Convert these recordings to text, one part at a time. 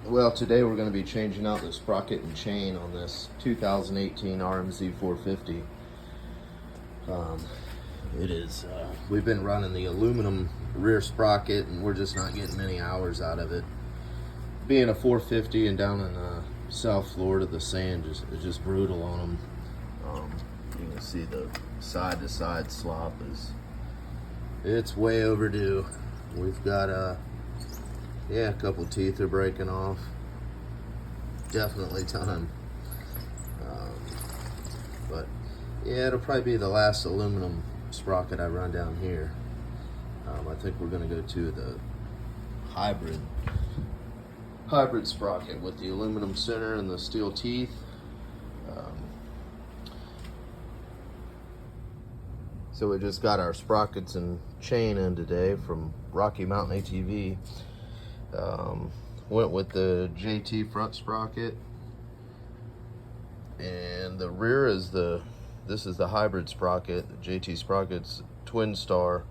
Well, today we're going to be changing out the sprocket and chain on this 2018 RMZ450. We've been running the aluminum rear sprocket and we're just not getting many hours out of it. Being a 450 and down in South Florida, the sand is just brutal on them. You can see the side-to-side slop it's way overdue. We've got a couple teeth are breaking off. Definitely time. But yeah, it'll probably be the last aluminum sprocket I run down here. I think we're gonna go to the hybrid sprocket with the aluminum center and the steel teeth. So we just got our sprockets and chain in today from Rocky Mountain ATV. Went with the JT front sprocket, and the rear is this is the hybrid sprocket, the JT sprocket's twin star,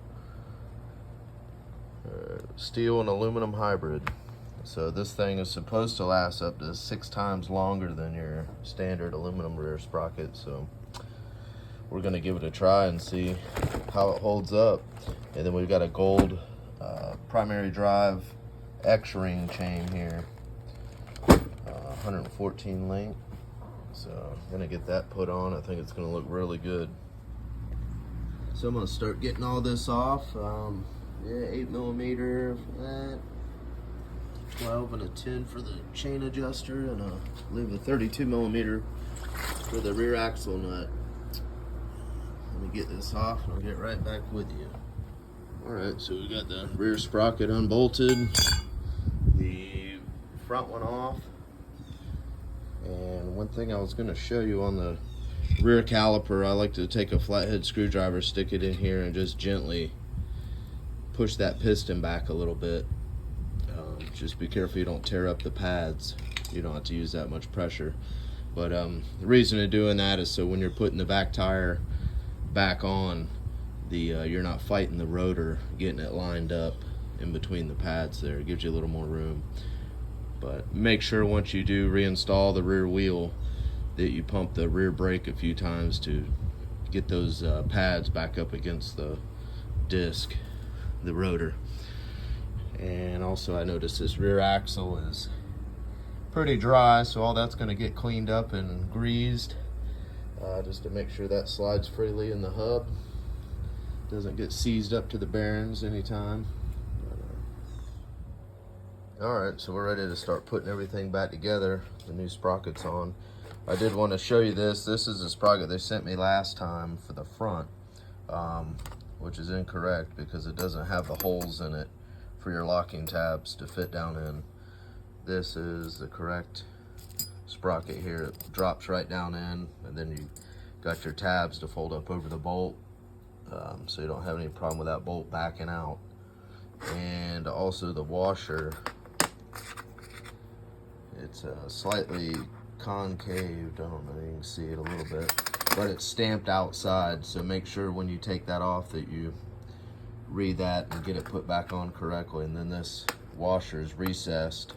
steel and aluminum hybrid. So this thing is supposed to last up to 6 times longer than your standard aluminum rear sprocket. So we're gonna give it a try and see how it holds up. And then we've got a gold primary drive X-ring chain here, 114 link. So I'm gonna get that put on. I think it's gonna look really good. So I'm gonna start getting all this off. 8mm for that, 12 and a 10 for the chain adjuster, and leave the 32mm for the rear axle nut. Let me get this off and I'll get right back with you. Alright, so we got the rear sprocket unbolted, the front one off, and one thing I was going to show you on the rear caliper, I like to take a flathead screwdriver, stick it in here, and just gently push that piston back a little bit. Just be careful you don't tear up the pads. You don't have to use that much pressure. But the reason of doing that is so when you're putting the back tire back on, you're not fighting the rotor, getting it lined up in between the pads there. It gives you a little more room. But make sure once you do reinstall the rear wheel that you pump the rear brake a few times to get those pads back up against the disc, the rotor. And also I noticed this rear axle is pretty dry, so all that's going to get cleaned up and greased, just to make sure that slides freely in the hub, doesn't get seized up to the bearings anytime. Alright, so we're ready to start putting everything back together. The new sprockets on. I did want to show you this. This is the sprocket they sent me last time for the front, which is incorrect because it doesn't have the holes in it for your locking tabs to fit down in. This is the correct sprocket here. It drops right down in, and then you got your tabs to fold up over the bolt, so you don't have any problem with that bolt backing out. And also the washer, it's slightly concaved. I don't know if you can see it a little bit, but it's stamped outside, so make sure when you take that off that you read that and get it put back on correctly. And then this washer is recessed,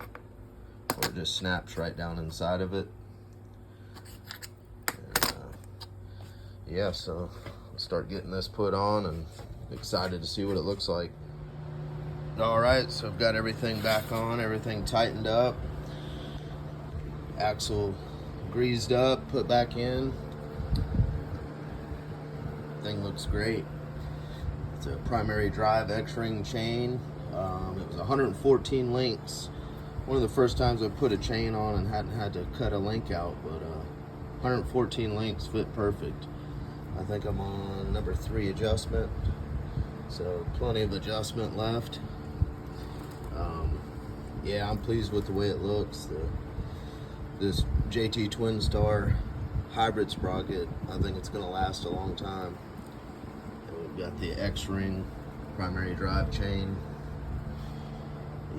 or it just snaps right down inside of it. And, so I'll start getting this put on, and excited to see what it looks like. Alright, so I've got everything back on, everything tightened up, axle greased up, put back in. Thing looks great. It's a primary drive X-ring chain. It was 114 links. One of the first times I put a chain on and hadn't had to cut a link out, but 114 links fit perfect. I think I'm on number 3 adjustment, so plenty of adjustment left. Yeah, I'm pleased with the way it looks. This JT Twin Star hybrid sprocket, I think it's going to last a long time. And we've got the X-ring primary drive chain.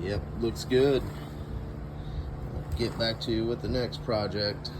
Yep, looks good. I'll get back to you with the next project.